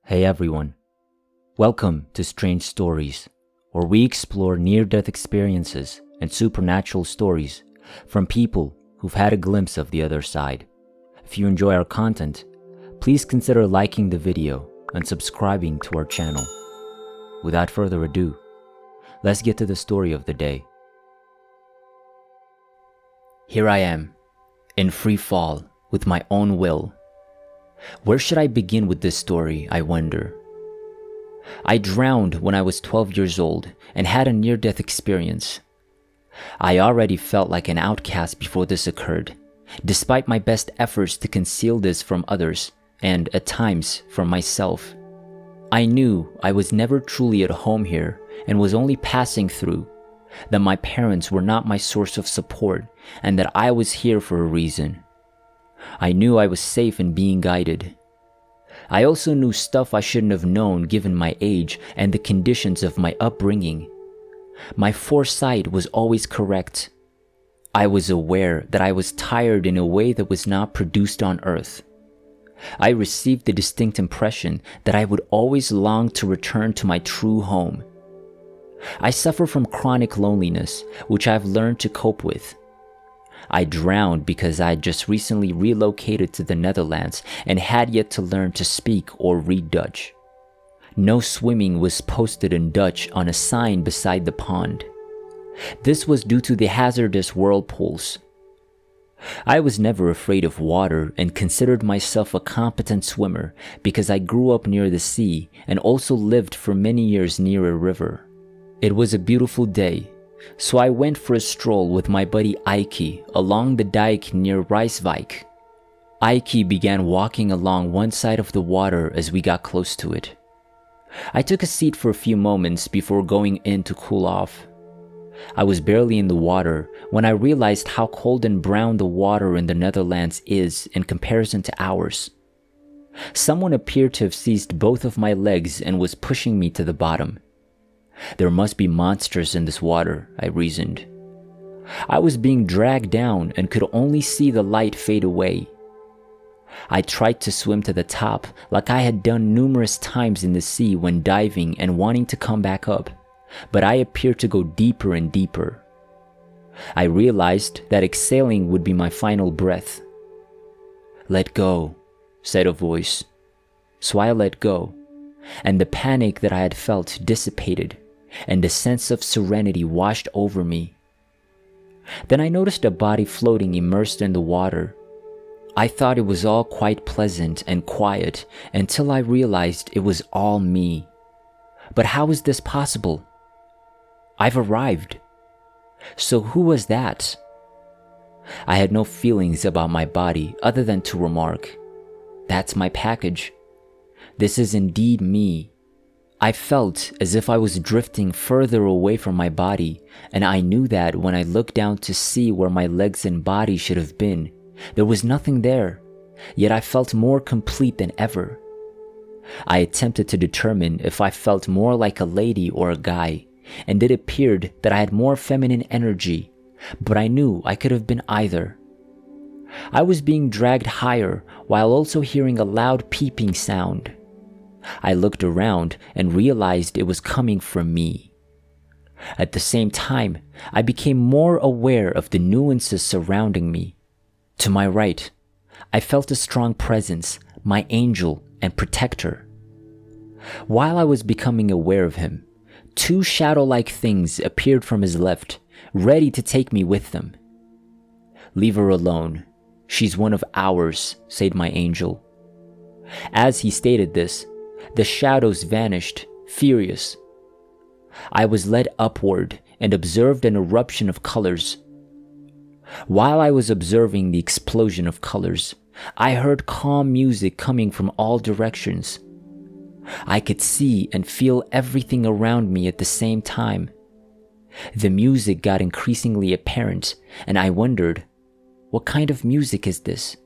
Hey everyone, welcome to Strange Stories, where we explore near-death experiences and supernatural stories from people who've had a glimpse of the other side. If you enjoy our content, please consider liking the video and subscribing to our channel. Without further ado, let's get to the story of the day. Here I am, in free fall with my own will. Where should I begin with this story, I wonder? I drowned when I was 12 years old and had a near-death experience. I already felt like an outcast before this occurred, despite my best efforts to conceal this from others and, at times, from myself. I knew I was never truly at home here and was only passing through, that my parents were not my source of support and that I was here for a reason. I knew I was safe in being guided. I also knew stuff I shouldn't have known given my age and the conditions of my upbringing. My foresight was always correct. I was aware that I was tired in a way that was not produced on Earth. I received the distinct impression that I would always long to return to my true home. I suffer from chronic loneliness, which I've learned to cope with. I drowned because I had just recently relocated to the Netherlands and had yet to learn to speak or read Dutch. No swimming was posted in Dutch on a sign beside the pond. This was due to the hazardous whirlpools. I was never afraid of water and considered myself a competent swimmer because I grew up near the sea and also lived for many years near a river. It was a beautiful day, so I went for a stroll with my buddy Ike along the dike near Rijswijk. Ike began walking along one side of the water as we got close to it. I took a seat for a few moments before going in to cool off. I was barely in the water when I realized how cold and brown the water in the Netherlands is in comparison to ours. Someone appeared to have seized both of my legs and was pushing me to the bottom. There must be monsters in this water, I reasoned. I was being dragged down and could only see the light fade away. I tried to swim to the top like I had done numerous times in the sea when diving and wanting to come back up, but I appeared to go deeper and deeper. I realized that exhaling would be my final breath. "Let go," said a voice. So I let go, and the panic that I had felt dissipated, and a sense of serenity washed over me. Then I noticed a body floating immersed in the water. I thought it was all quite pleasant and quiet until I realized it was all me. But how is this possible? I've arrived. So who was that? I had no feelings about my body other than to remark, "That's my package. This is indeed me." I felt as if I was drifting further away from my body, and I knew that when I looked down to see where my legs and body should have been, there was nothing there, yet I felt more complete than ever. I attempted to determine if I felt more like a lady or a guy, and it appeared that I had more feminine energy, but I knew I could have been either. I was being dragged higher while also hearing a loud peeping sound. I looked around and realized it was coming from me. At the same time, I became more aware of the nuances surrounding me. To my right, I felt a strong presence, my angel and protector. While I was becoming aware of him, two shadow-like things appeared from his left, ready to take me with them. "Leave her alone. She's one of ours," said my angel. As he stated this, the shadows vanished, furious. I was led upward and observed an eruption of colors. While I was observing the explosion of colors, I heard calm music coming from all directions. I could see and feel everything around me at the same time. The music got increasingly apparent, and I wondered, what kind of music is this?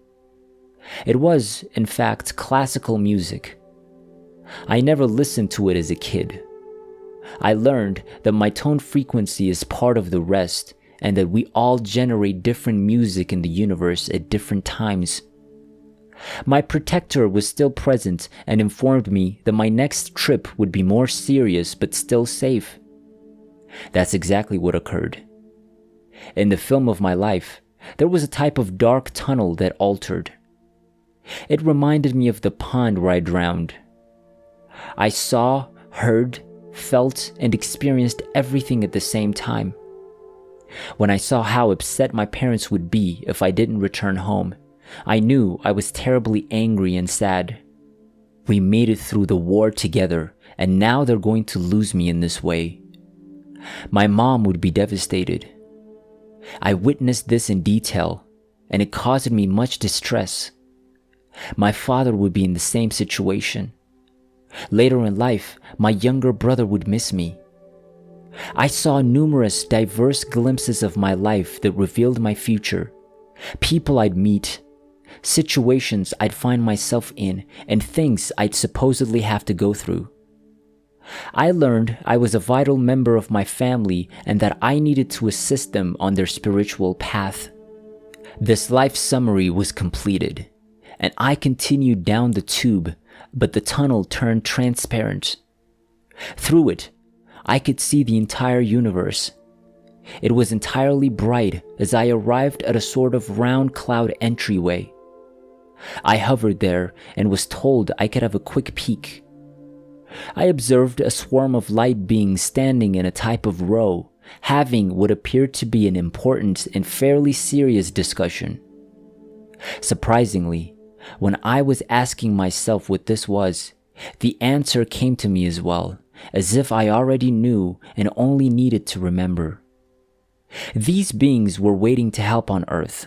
It was, in fact, classical music. I never listened to it as a kid. I learned that my tone frequency is part of the rest and that we all generate different music in the universe at different times. My protector was still present and informed me that my next trip would be more serious but still safe. That's exactly what occurred. In the film of my life, there was a type of dark tunnel that altered. It reminded me of the pond where I drowned. I saw, heard, felt, and experienced everything at the same time. When I saw how upset my parents would be if I didn't return home, I knew I was terribly angry and sad. We made it through the war together, and now they're going to lose me in this way. My mom would be devastated. I witnessed this in detail, and it caused me much distress. My father would be in the same situation. Later in life, my younger brother would miss me. I saw numerous diverse glimpses of my life that revealed my future, people I'd meet, situations I'd find myself in, and things I'd supposedly have to go through. I learned I was a vital member of my family and that I needed to assist them on their spiritual path. This life summary was completed, and I continued down the tube, but the tunnel turned transparent. Through it, I could see the entire universe. It was entirely bright as I arrived at a sort of round cloud entryway. I hovered there and was told I could have a quick peek. I observed a swarm of light beings standing in a type of row, having what appeared to be an important and fairly serious discussion. Surprisingly, when I was asking myself what this was, the answer came to me as well, as if I already knew and only needed to remember. These beings were waiting to help on Earth.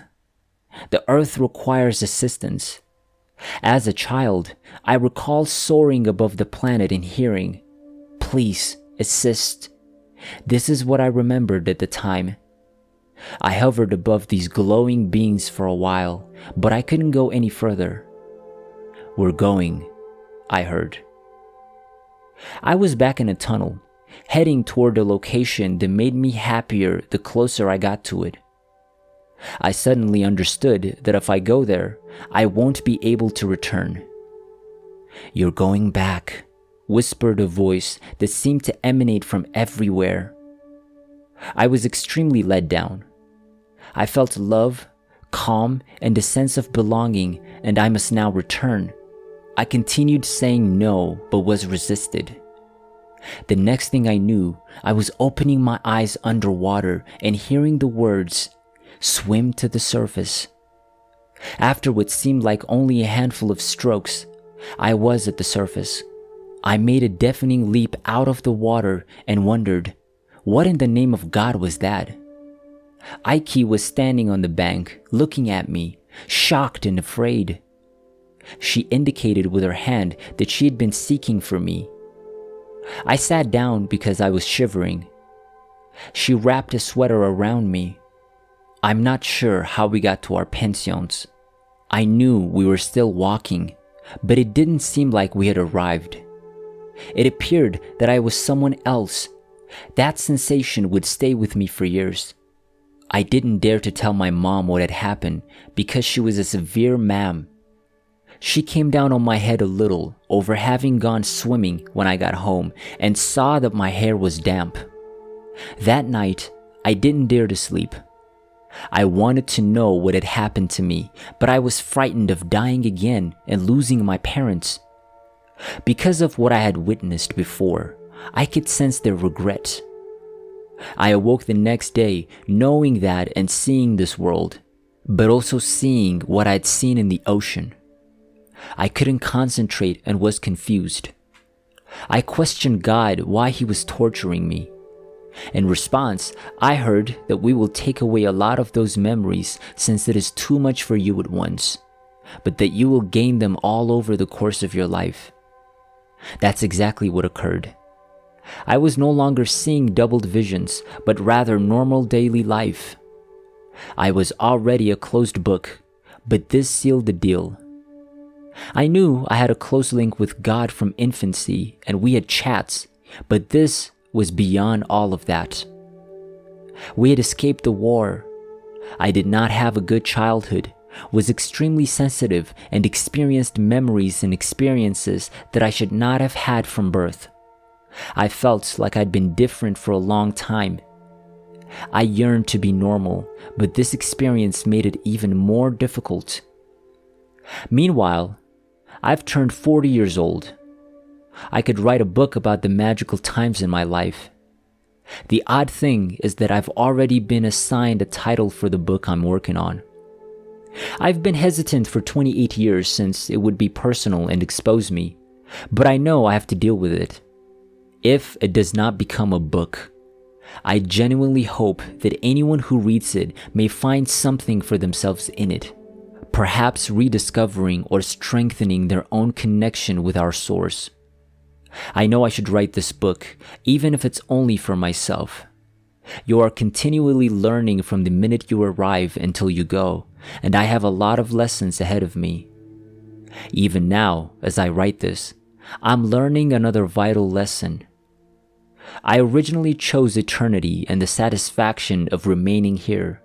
The Earth requires assistance. As a child, I recall soaring above the planet and hearing, "Please, assist." This is what I remembered at the time. I hovered above these glowing beings for a while, but I couldn't go any further. "We're going," I heard. I was back in a tunnel, heading toward a location that made me happier the closer I got to it. I suddenly understood that if I go there, I won't be able to return. "You're going back," whispered a voice that seemed to emanate from everywhere. I was extremely let down. I felt love, calm, and a sense of belonging, and I must now return. I continued saying no, but was resisted. The next thing I knew, I was opening my eyes underwater and hearing the words, "Swim to the surface." After what seemed like only a handful of strokes, I was at the surface. I made a deafening leap out of the water and wondered, what in the name of God was that? Aiki was standing on the bank, looking at me, shocked and afraid. She indicated with her hand that she had been seeking for me. I sat down because I was shivering. She wrapped a sweater around me. I'm not sure how we got to our pensions. I knew we were still walking, but it didn't seem like we had arrived. It appeared that I was someone else. That sensation would stay with me for years. I didn't dare to tell my mom what had happened because she was a severe ma'am. She came down on my head a little over having gone swimming when I got home and saw that my hair was damp. That night, I didn't dare to sleep. I wanted to know what had happened to me, but I was frightened of dying again and losing my parents. Because of what I had witnessed before, I could sense their regret. I awoke the next day knowing that and seeing this world, but also seeing what I'd seen in the ocean. I couldn't concentrate and was confused. I questioned God why he was torturing me. In response, I heard that we will take away a lot of those memories since it is too much for you at once, but that you will gain them all over the course of your life. That's exactly what occurred. I was no longer seeing doubled visions, but rather normal daily life. I was already a closed book, but this sealed the deal. I knew I had a close link with God from infancy, and we had chats, but this was beyond all of that. We had escaped the war. I did not have a good childhood, was extremely sensitive and experienced memories and experiences that I should not have had from birth. I felt like I'd been different for a long time. I yearned to be normal, but this experience made it even more difficult. Meanwhile, I've turned 40 years old. I could write a book about the magical times in my life. The odd thing is that I've already been assigned a title for the book I'm working on. I've been hesitant for 28 years since it would be personal and expose me, but I know I have to deal with it. If it does not become a book, I genuinely hope that anyone who reads it may find something for themselves in it, perhaps rediscovering or strengthening their own connection with our source. I know I should write this book, even if it's only for myself. You are continually learning from the minute you arrive until you go, and I have a lot of lessons ahead of me. Even now, as I write this, I'm learning another vital lesson. I originally chose eternity and the satisfaction of remaining here.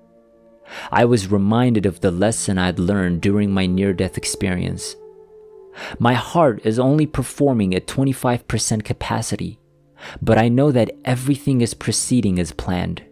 I was reminded of the lesson I'd learned during my near-death experience. My heart is only performing at 25% capacity, but I know that everything is proceeding as planned.